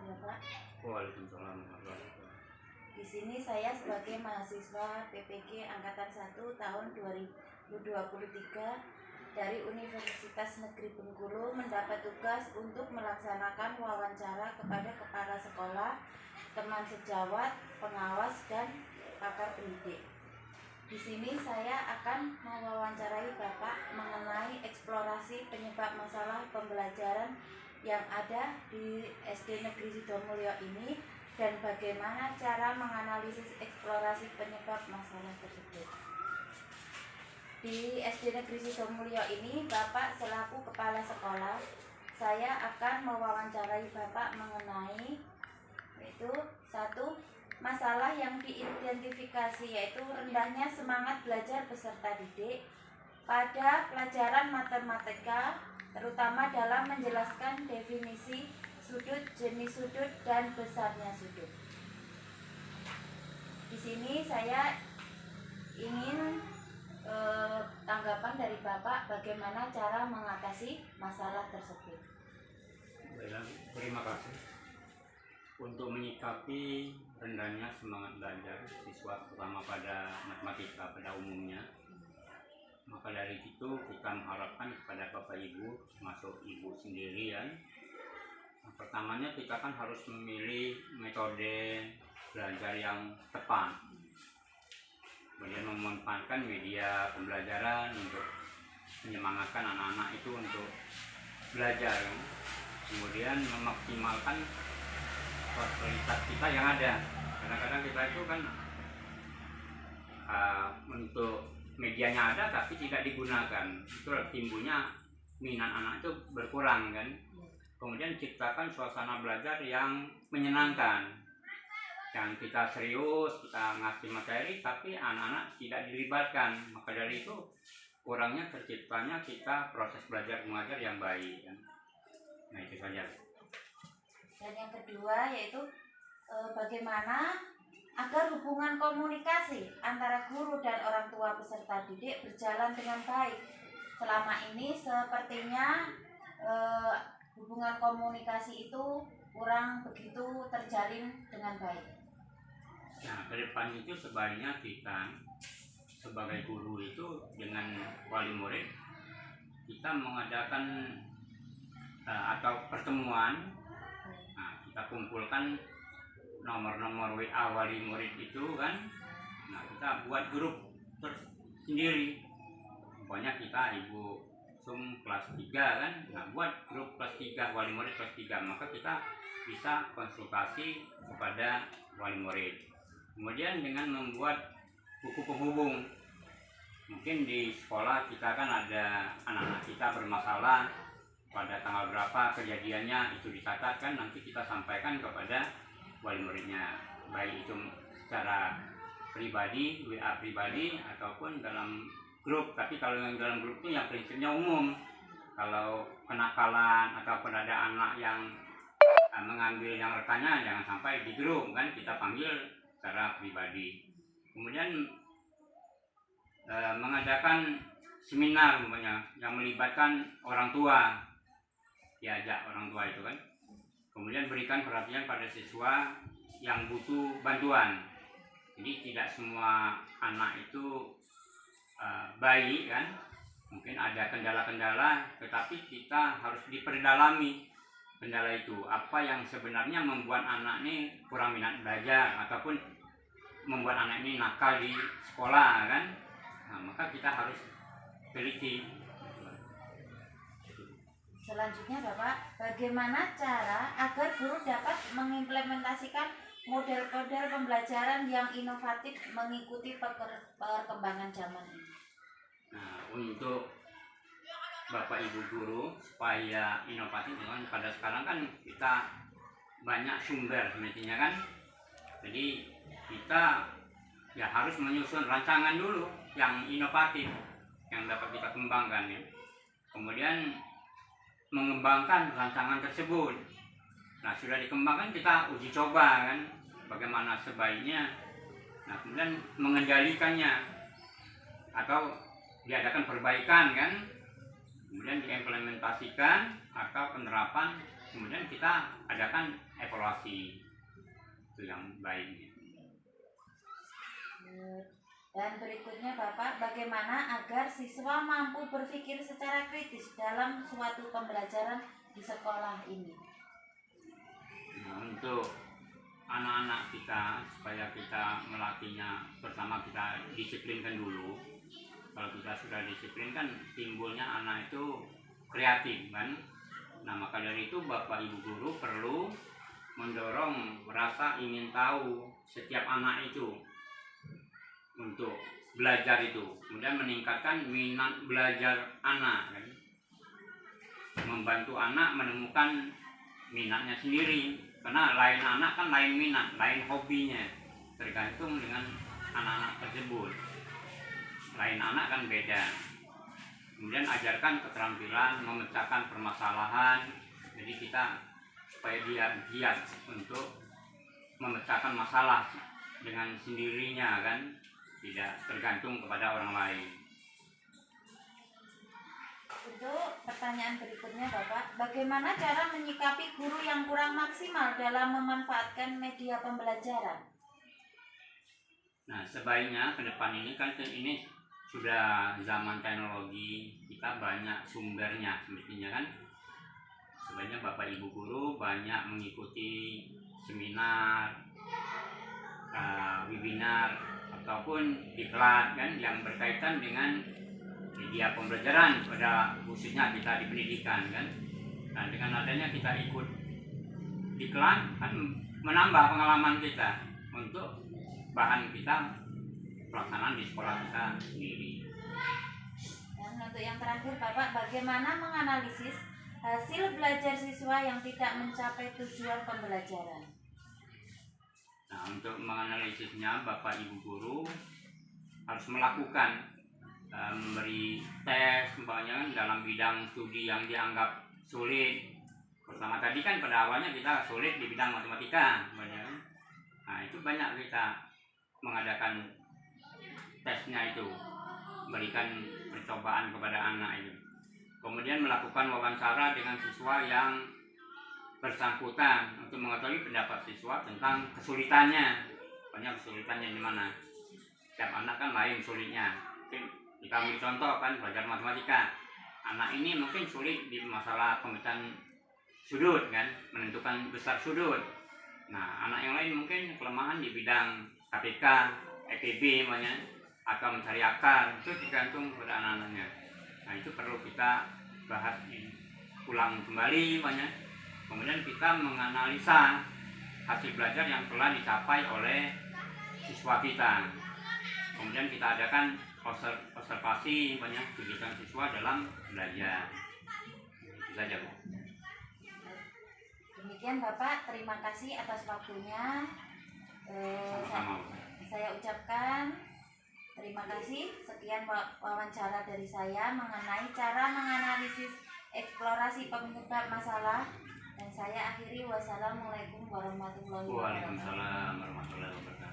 wabarakatuh ya Pak. Waalaikumsalam warahmatullahi wabarakatuh. Di sini saya sebagai mahasiswa PPG Angkatan 1 tahun 2023 dari Universitas Negeri Bengkulu mendapat tugas untuk melaksanakan wawancara kepada kepala sekolah, teman sejawat, pengawas, dan pakar pendidik. Di sini saya akan mewawancarai Bapak mengenai eksplorasi penyebab masalah pembelajaran yang ada di SD Negeri Sidomulyo ini dan bagaimana cara menganalisis eksplorasi penyebab masalah tersebut. Di SD Negeri Sidomulyo ini, Bapak selaku kepala sekolah, saya akan mewawancarai Bapak mengenai yaitu satu, masalah yang diidentifikasi yaitu rendahnya semangat belajar peserta didik pada pelajaran matematika, terutama dalam menjelaskan definisi sudut, jenis sudut, dan besarnya sudut. Di sini saya ingin tanggapan dari Bapak bagaimana cara mengatasi masalah tersebut. Baiklah, terima kasih. Untuk menyikapi rendahnya semangat belajar siswa terutama pada matematika pada umumnya, maka dari itu kita mengharapkan kepada Bapak Ibu, termasuk Ibu sendirian, pertamanya kita kan harus memilih metode belajar yang tepat, kemudian memanfaatkan media pembelajaran untuk menyemangatkan anak-anak itu untuk belajar, kemudian memaksimalkan fasilitas kita yang ada. Kadang-kadang kita itu kan untuk medianya ada tapi tidak digunakan, itu timbulnya minat anak itu berkurang kan. Kemudian ciptakan suasana belajar yang menyenangkan, yang kita serius, kita ngasih materi tapi anak-anak tidak dilibatkan, maka dari itu kurangnya terciptanya kita proses belajar mengajar yang baik kan. Nah itu saja. Dan yang kedua yaitu bagaimana agar hubungan komunikasi antara guru dan orang tua peserta didik berjalan dengan baik. Selama ini sepertinya hubungan komunikasi itu kurang begitu terjalin dengan baik. Nah, ke depan itu sebaiknya kita sebagai guru itu dengan wali murid kita mengadakan atau pertemuan. Nah, kita kumpulkan nomor-nomor WA wali murid itu kan. Nah, kita buat grup tersendiri. Pokoknya kita Ibu Sum kelas 3 kan. Nah, buat grup kelas 3, wali murid kelas 3. Maka kita bisa konsultasi kepada wali murid. Kemudian dengan membuat buku penghubung. Mungkin di sekolah kita kan ada anak-anak kita bermasalah, pada tanggal berapa kejadiannya itu dicatatkan, nanti kita sampaikan kepada wali muridnya, baik itu secara pribadi, WA pribadi ataupun dalam grup. Tapi kalau yang dalam grup itu yang prinsipnya umum. Kalau kenakalan ataupun ada anak yang mengambil yang rekannya, jangan sampai di grup kan, kita panggil secara pribadi. Kemudian mengadakan seminar yang melibatkan orang tua, diajak orang tua itu kan. Kemudian berikan perhatian pada siswa yang butuh bantuan. Jadi tidak semua anak itu baik kan. Mungkin ada kendala-kendala, tetapi kita harus diperdalami kendala itu. Apa yang sebenarnya membuat anak ini kurang minat belajar ataupun membuat anak ini nakal di sekolah kan. Nah, maka kita harus teliti. Selanjutnya Bapak, bagaimana cara agar guru dapat mengimplementasikan model-model pembelajaran yang inovatif mengikuti perkembangan zaman ini? Nah, untuk Bapak Ibu guru supaya inovatif kan, pada sekarang kan kita banyak sumber semestinya kan. Jadi kita ya harus menyusun rancangan dulu yang inovatif yang dapat kita kembangkan ya. Kemudian mengembangkan rancangan tersebut. Nah, sudah dikembangkan kita uji coba kan, bagaimana sebaiknya. Nah, kemudian mengendalikannya atau diadakan perbaikan kan, kemudian diimplementasikan atau penerapan kemudian kita adakan evaluasi itu yang baik. Dan berikutnya Bapak, bagaimana agar siswa mampu berpikir secara kritis dalam suatu pembelajaran di sekolah ini? Nah, untuk anak-anak kita supaya kita melatihnya, pertama kita disiplinkan dulu. Kalau kita sudah disiplin kan timbulnya anak itu kreatif kan. Nah maka dari itu Bapak Ibu guru perlu mendorong rasa ingin tahu setiap anak itu untuk belajar itu, kemudian meningkatkan minat belajar anak kan? Membantu anak menemukan minatnya sendiri, karena lain anak kan lain minat, lain hobinya, tergantung dengan anak-anak tersebut. Lain anak kan beda. Kemudian ajarkan keterampilan memecahkan permasalahan, jadi kita supaya dia giat untuk memecahkan masalah dengan sendirinya kan, tidak tergantung kepada orang lain. Untuk pertanyaan berikutnya Bapak, bagaimana cara menyikapi guru yang kurang maksimal dalam memanfaatkan media pembelajaran? Nah sebaiknya ke depan ini kan ini sudah zaman teknologi, kita banyak sumbernya semestinya kan. Sebaiknya Bapak Ibu guru banyak mengikuti seminar, webinar ataupun diklat kan yang berkaitan dengan media pembelajaran pada khususnya kita di pendidikan kan. Nah dengan adanya kita ikut diklat kan menambah pengalaman kita untuk bahan kita pelaksanaan di sekolah kita sendiri. Dan untuk yang terakhir Bapak, bagaimana menganalisis hasil belajar siswa yang tidak mencapai tujuan pembelajaran? Nah untuk menganalisisnya Bapak Ibu guru harus melakukan memberi tes umpamanya dalam bidang studi yang dianggap sulit. Pertama tadi kan pada awalnya kita sulit di bidang matematika, nah itu banyak kita mengadakan tesnya itu, berikan percobaan kepada anak itu. Kemudian melakukan wawancara dengan siswa yang bersangkutan untuk mengetahui pendapat siswa tentang kesulitannya. Banyak kesulitannya di mana. Setiap anak kan lain sulitnya. Mungkin kita ambil contoh kan belajar matematika. Anak ini mungkin sulit di masalah pemecahan sudut kan, menentukan besar sudut. Nah, anak yang lain mungkin kelemahan di bidang KPK, EPB namanya, atau mencari akar, itu tergantung pada anak-anaknya. Nah itu perlu kita bahas ulang kembali banyak. Kemudian kita menganalisa hasil belajar yang telah dicapai oleh siswa kita. Kemudian kita adakan observasi banyak kegiatan siswa dalam belajar. Itu saja Bu. Demikian Bapak, terima kasih atas waktunya. Saya ucapkan terima kasih. Sekian wawancara dari saya mengenai cara menganalisis eksplorasi penyebab masalah. Dan saya akhiri, wassalamualaikum warahmatullahi wabarakatuh. Waalaikumsalam warahmatullahi wabarakatuh.